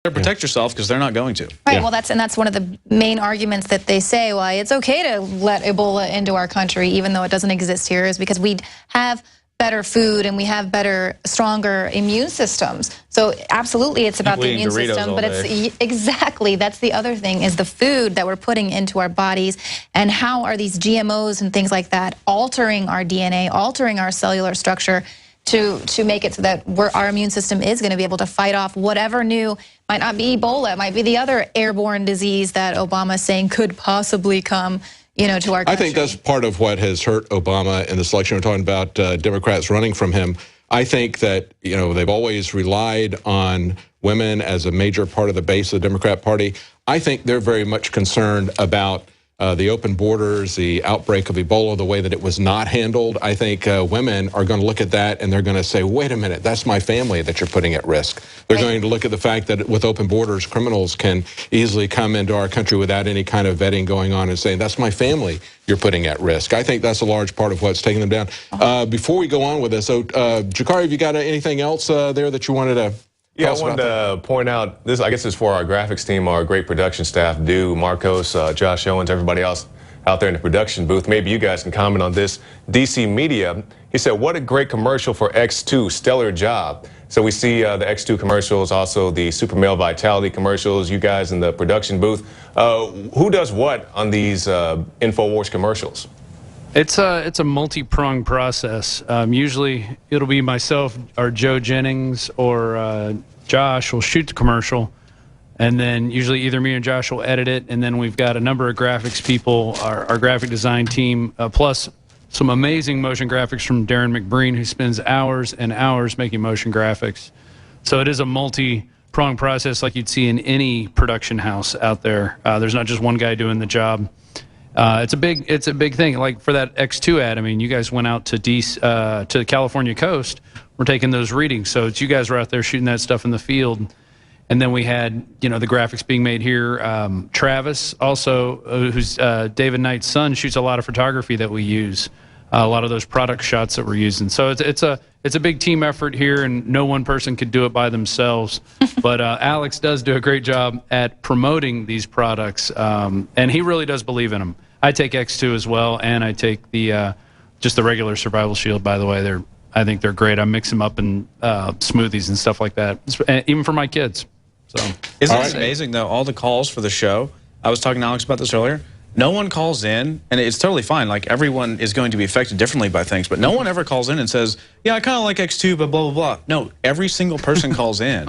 protect yourself because they're not going to. Right. Yeah. Well, that's one of the main arguments that they say why it's okay to let Ebola into our country, even though it doesn't exist here, is because we have better food and we have better, stronger immune systems. So absolutely, it's about the immune system, but it's exactly, that's the other thing, is the food that we're putting into our bodies, and how are these GMOs and things like that altering our DNA, altering our cellular structure to make it so that our immune system is going to be able to fight off whatever new, might not be Ebola, it might be the other airborne disease that Obama is saying could possibly come, to our country. I think that's part of what has hurt Obama in this election. We're talking about Democrats running from him. I think that, they've always relied on women as a major part of the base of the Democrat Party. I think they're very much concerned about the open borders, the outbreak of Ebola, the way that it was not handled. I think women are going to look at that and they're going to say, wait a minute, that's my family that you're putting at risk. They're going to look at the fact that with open borders, criminals can easily come into our country without any kind of vetting going on and saying, that's my family you're putting at risk. I think that's a large part of what's taking them down. Before we go on with this, Jakari, have you got anything else there that you wanted to... Yeah, I wanted to point out, this, I guess it's for our graphics team, our great production staff, Marcos, Josh Owens, everybody else out there in the production booth. Maybe you guys can comment on this. DC Media, he said, what a great commercial for X2, stellar job. So we see the X2 commercials, also the Super Male Vitality commercials, you guys in the production booth. Who does what on these INFOWARS commercials? It's a multi-pronged process. Usually it'll be myself or Joe Jennings or Josh will shoot the commercial, and then usually either me or Josh will edit it, and then we've got a number of graphics people, our graphic design team, plus some amazing motion graphics from Darren McBreen, who spends hours and hours making motion graphics. So it is a multi-pronged process like you'd see in any production house out there. There's not just one guy doing the job. It's a big thing. Like for that X2 ad, I mean, you guys went out to the California coast. We're taking those readings, so it's you guys were out there shooting that stuff in the field, and then we had the graphics being made here. Travis, also, who's David Knight's son, shoots a lot of photography that we use, a lot of those product shots that we're using. So it's a big team effort here, and no one person could do it by themselves. But Alex does do a great job at promoting these products, and he really does believe in them. I take X2 as well, and I take the just the regular Survival Shield. By the way, I think they're great. I mix them up in smoothies and stuff like that, even for my kids. So isn't it amazing though? All the calls for the show. I was talking to Alex about this earlier. No one calls in, and it's totally fine. Like, everyone is going to be affected differently by things, but no one ever calls in and says, yeah, I kind of like X2, but blah, blah, blah. No, every single person calls in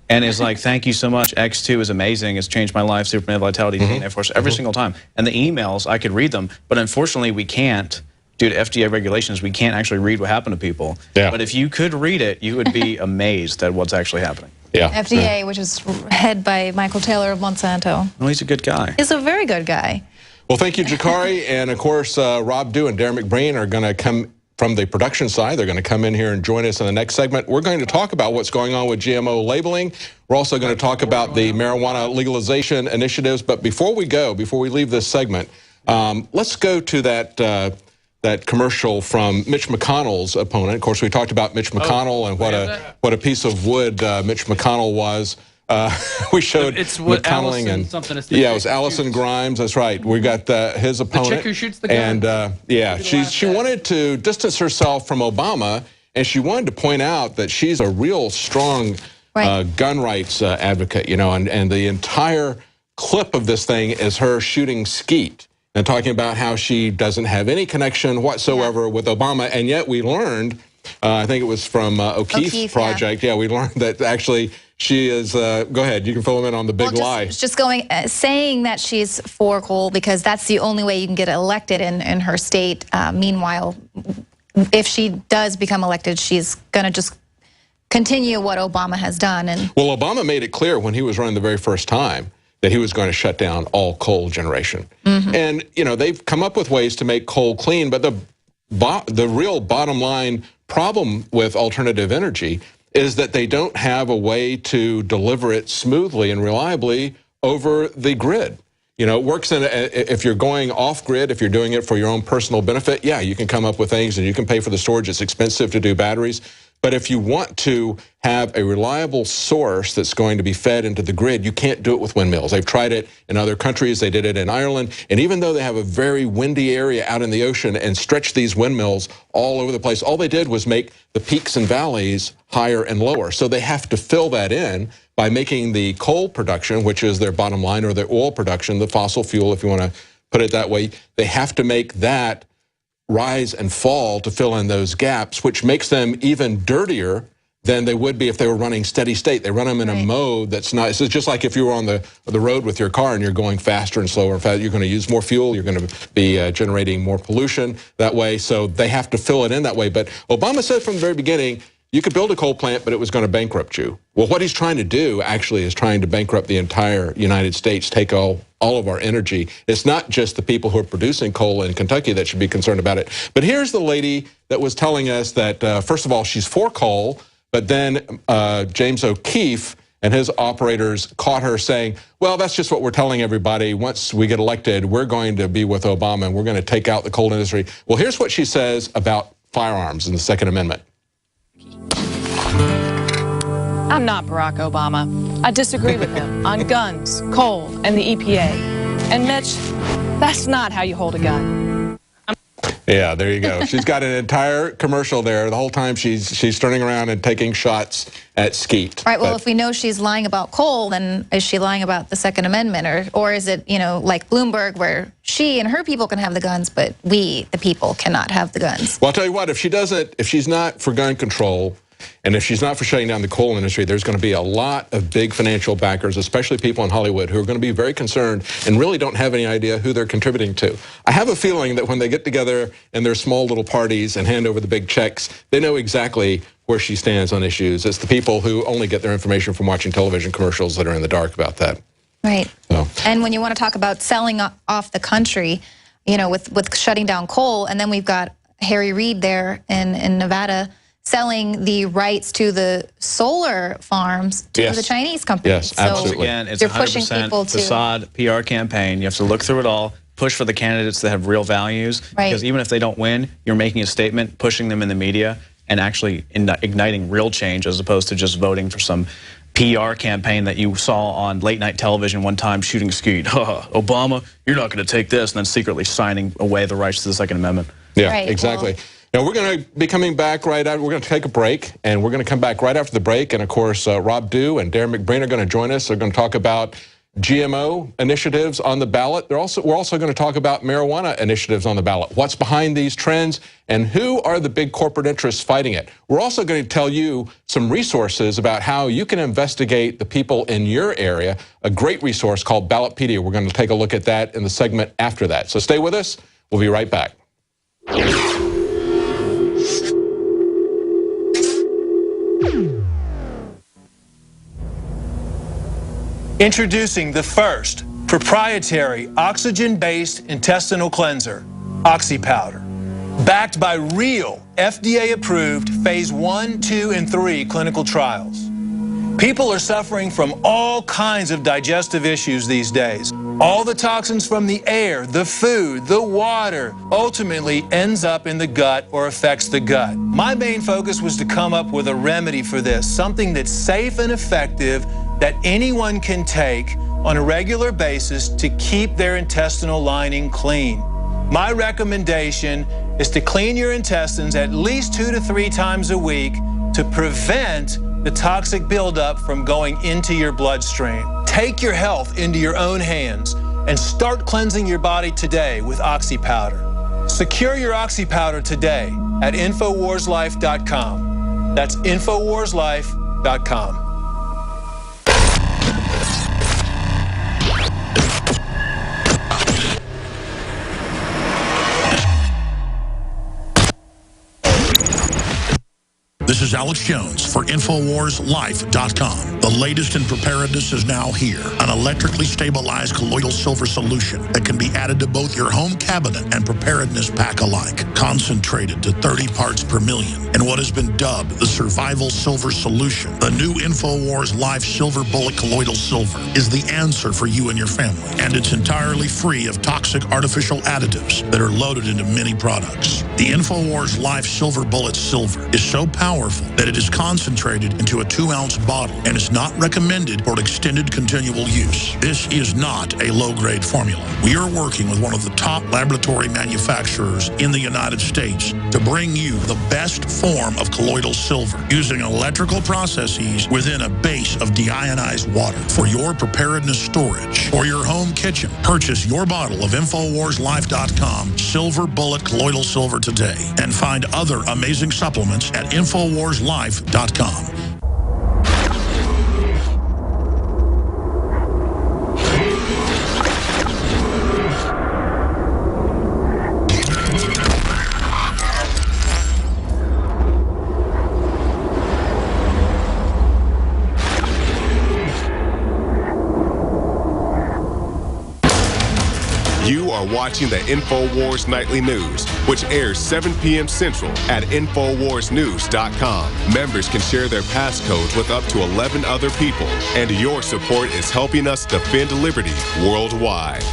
and is like, thank you so much. X2 is amazing. It's changed my life. Super Male Vitality, INFOWARS, every single time. And the emails, I could read them, but unfortunately we can't. Due to FDA regulations, we can't actually read what happened to people. Yeah. But if you could read it, you would be amazed at what's actually happening. Yeah. FDA, which is head by Michael Taylor of Monsanto. Well, he's a good guy. He's a very good guy. Well, thank you, Jakari. And, of course, Rob Dew and Darren McBreen are going to come from the production side. They're going to come in here and join us in the next segment. We're going to talk about what's going on with GMO labeling. We're also going to talk about the marijuana legalization initiatives. But before we leave this segment, let's go to that commercial from Mitch McConnell's opponent. Of course, we talked about Mitch McConnell and what a piece of wood Mitch McConnell was. We showed McConnelling and yeah, it was Allison Grimes. That's right. We got his opponent. The chick who shoots the gun. And yeah, she wanted to distance herself from Obama, and she wanted to point out that she's a real strong gun rights advocate. And the entire clip of this thing is her shooting skeet and talking about how she doesn't have any connection whatsoever with Obama, and yet we learned, I think it was from O'Keefe's project, yeah, we learned that actually she is, go ahead, you can fill them in on the big lie. Just saying that she's for coal because that's the only way you can get elected in her state. Meanwhile, if she does become elected, she's going to just continue what Obama has done. And well, Obama made it clear when he was running the very first time that he was going to shut down all coal generation. And, they've come up with ways to make coal clean, but the real bottom line problem with alternative energy is that they don't have a way to deliver it smoothly and reliably over the grid. It works if you're going off grid, if you're doing it for your own personal benefit, yeah, you can come up with things and you can pay for the storage. It's expensive to do batteries. But if you want to have a reliable source that's going to be fed into the grid, you can't do it with windmills. They've tried it in other countries. They did it in Ireland. And even though they have a very windy area out in the ocean and stretch these windmills all over the place, all they did was make the peaks and valleys higher and lower. So they have to fill that in by making the coal production, which is their bottom line, or the oil production, the fossil fuel, if you want to put it that way, they have to make that rise and fall to fill in those gaps, which makes them even dirtier than they would be if they were running steady state. They run them in a mode that's not, it's just like if you were on the road with your car and you're going faster and slower, you're going to use more fuel, you're going to be generating more pollution that way, so they have to fill it in that way. But Obama said from the very beginning, you could build a coal plant, but it was going to bankrupt you. Well, what he's trying to do actually is trying to bankrupt the entire United States, take all of our energy. It's not just the people who are producing coal in Kentucky that should be concerned about it. But here's the lady that was telling us that, first of all, she's for coal, but then James O'Keefe and his operators caught her saying, well, that's just what we're telling everybody. Once we get elected, we're going to be with Obama and we're going to take out the coal industry. Well, here's what she says about firearms in the Second Amendment. I'm not Barack Obama. I disagree with him on guns, coal, and the EPA. And Mitch, that's not how you hold a gun. Yeah, there you go. She's got an entire commercial there. The whole time she's turning around and taking shots at Skeet. Right, well, if we know she's lying about coal, then is she lying about the Second Amendment? Or is it, you know, like Bloomberg, where she and her people can have the guns, but we, the people, cannot have the guns? Well, I'll tell you what, if she's not for gun control, and if she's not for shutting down the coal industry, there's going to be a lot of big financial backers, especially people in Hollywood, who are going to be very concerned and really don't have any idea who they're contributing to. I have a feeling that when they get together in their small little parties and hand over the big checks, they know exactly where she stands on issues. It's the people who only get their information from watching television commercials that are in the dark about that. Right. So. And when you want to talk about selling off the country, you know, with shutting down coal, and then we've got Harry Reid there in Nevada selling the rights to the solar farms to the Chinese companies. Yes, absolutely. So again, it's a 100% facade PR campaign. You have to look through it all, push for the candidates that have real values, because even if they don't win, you're making a statement, pushing them in the media, and actually igniting real change as opposed to just voting for some PR campaign that you saw on late night television one time, shooting Skeet. Obama, you're not going to take this, and then secretly signing away the rights to the Second Amendment. Yeah, exactly. Well, now, we're going to be coming back right after. We're going to take a break, and we're going to come back right after the break. And, of course, Rob Dew and Darren McBreen are going to join us. They're going to talk about GMO initiatives on the ballot. We're also going to talk about marijuana initiatives on the ballot. What's behind these trends, and who are the big corporate interests fighting it? We're also going to tell you some resources about how you can investigate the people in your area, a great resource called Ballotpedia. We're going to take a look at that in the segment after that. So stay with us. We'll be right back. Introducing the first proprietary oxygen-based intestinal cleanser, OxyPowder. Backed by real FDA-approved phase 1, 2, and 3 clinical trials. People are suffering from all kinds of digestive issues these days. All the toxins from the air, the food, the water, ultimately ends up in the gut or affects the gut. My main focus was to come up with a remedy for this, something that's safe and effective that anyone can take on a regular basis to keep their intestinal lining clean. My recommendation is to clean your intestines at least 2 to 3 times a week to prevent the toxic buildup from going into your bloodstream. Take your health into your own hands and start cleansing your body today with OxyPowder. Secure your OxyPowder today at InfoWarsLife.com. That's InfoWarsLife.com. This is Alex Jones for InfoWarsLife.com, The latest in preparedness is now here. An electrically stabilized colloidal silver solution that can be added to both your home cabinet and preparedness pack alike. Concentrated to 30 parts per million in what has been dubbed the survival silver solution. The new INFOWARS Life Silver Bullet Colloidal Silver is the answer for you and your family. And it's entirely free of toxic artificial additives that are loaded into many products. The INFOWARS Life Silver Bullet Silver is so powerful that it is concentrated into a 2-ounce bottle and is not recommended for extended continual use. This is not a low-grade formula. We are working with one of the top laboratory manufacturers in the United States to bring you the best form of colloidal silver using electrical processes within a base of deionized water. For your preparedness storage or your home kitchen, purchase your bottle of InfoWarsLife.com Silver Bullet Colloidal Silver today and find other amazing supplements at InfoWarsLife.com. You are watching the INFOWARS Nightly News, which airs 7 p.m. Central at InfoWarsNews.com. Members can share their passcodes with up to 11 other people, and your support is helping us defend liberty worldwide.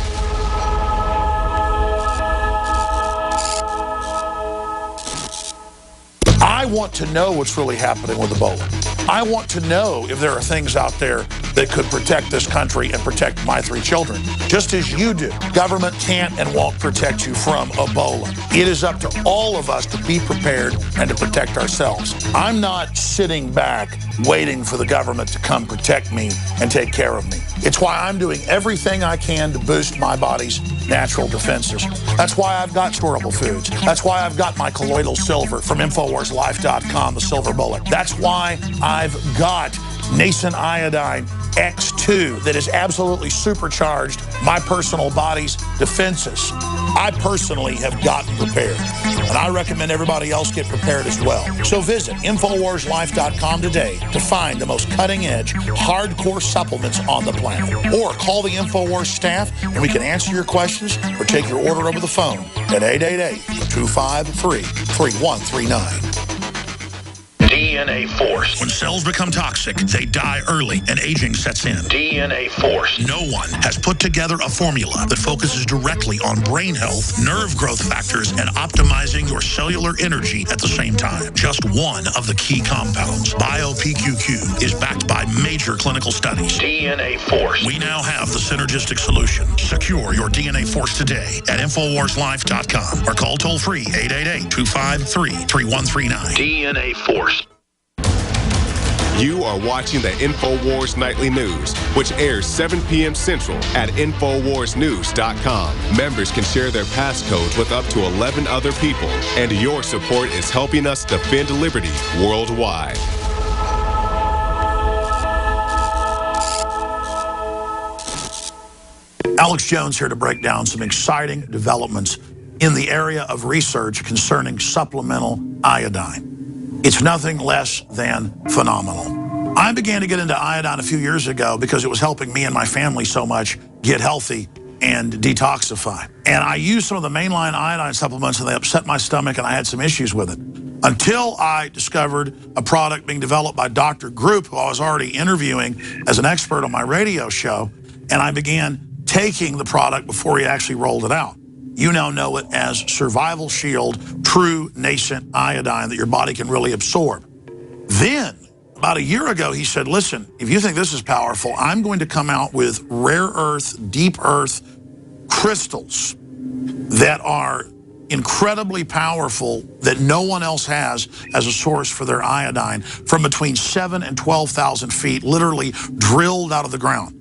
I want to know what's really happening with Ebola. I want to know if there are things out there that could protect this country and protect my 3 children, just as you do. Government can't and won't protect you from Ebola. It is up to all of us to be prepared and to protect ourselves. I'm not sitting back waiting for the government to come protect me and take care of me. It's why I'm doing everything I can to boost my body's natural defenses. That's why I've got storable foods. That's why I've got my colloidal silver from InfoWarsLife.com, the silver bullet. That's why I've got nascent iodine X2 that has absolutely supercharged my personal body's defenses. I personally have gotten prepared, and I recommend everybody else get prepared as well. So visit InfoWarsLife.com today to find the most cutting-edge, hardcore supplements on the planet. Or call the InfoWars staff, and we can answer your questions or take your order over the phone at 888-253-3139. DNA Force. When cells become toxic, they die early and aging sets in. DNA Force. No one has put together a formula that focuses directly on brain health, nerve growth factors, and optimizing your cellular energy at the same time. Just one of the key compounds, BioPQQ, is backed by major clinical studies. DNA Force. We now have the synergistic solution. Secure your DNA Force today at InfoWarsLife.com or call toll-free 888-253-3139. DNA Force. You are watching the INFOWARS Nightly News, which airs 7 p.m. Central at InfoWarsNews.com. Members can share their passcodes with up to 11 other people, and your support is helping us defend liberty worldwide. Alex Jones here to break down some exciting developments in the area of research concerning supplemental iodine. It's nothing less than phenomenal. I began to get into iodine a few years ago because it was helping me and my family so much get healthy and detoxify. And I used some of the mainline iodine supplements and they upset my stomach and I had some issues with it. Until I discovered a product being developed by Dr. Group, who I was already interviewing as an expert on my radio show, and I began taking the product before he actually rolled it out. You now know it as Survival Shield True Nascent Iodine that your body can really absorb. Then, about a year ago, he said, listen, if you think this is powerful, I'm going to come out with rare earth, deep earth crystals that are incredibly powerful that no one else has as a source for their iodine from between 7,000 and 12,000 feet, literally drilled out of the ground.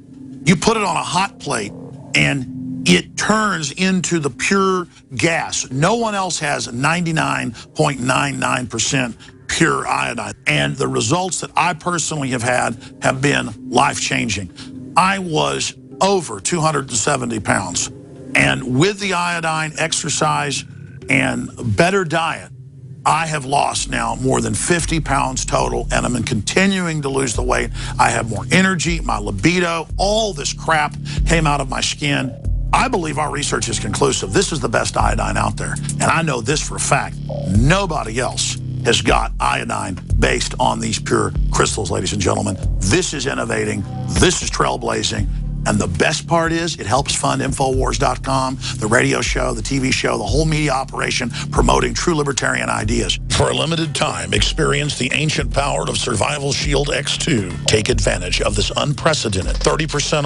You put it on a hot plate and it turns into the pure gas. No one else has 99.99% pure iodine. And the results that I personally have had have been life-changing. I was over 270 pounds. And with the iodine, exercise, and better diet, I have lost now more than 50 pounds total, and I'm continuing to lose the weight. I have more energy, my libido, all this crap came out of my skin. I believe our research is conclusive. This is the best iodine out there. And I know this for a fact. Nobody else has got iodine based on these pure crystals, ladies and gentlemen. This is innovating. This is trailblazing. And the best part is it helps fund INFOWARS.com, the radio show, the TV show, the whole media operation promoting true libertarian ideas. For a limited time, experience the ancient power of Survival Shield X2. Take advantage of this unprecedented 30%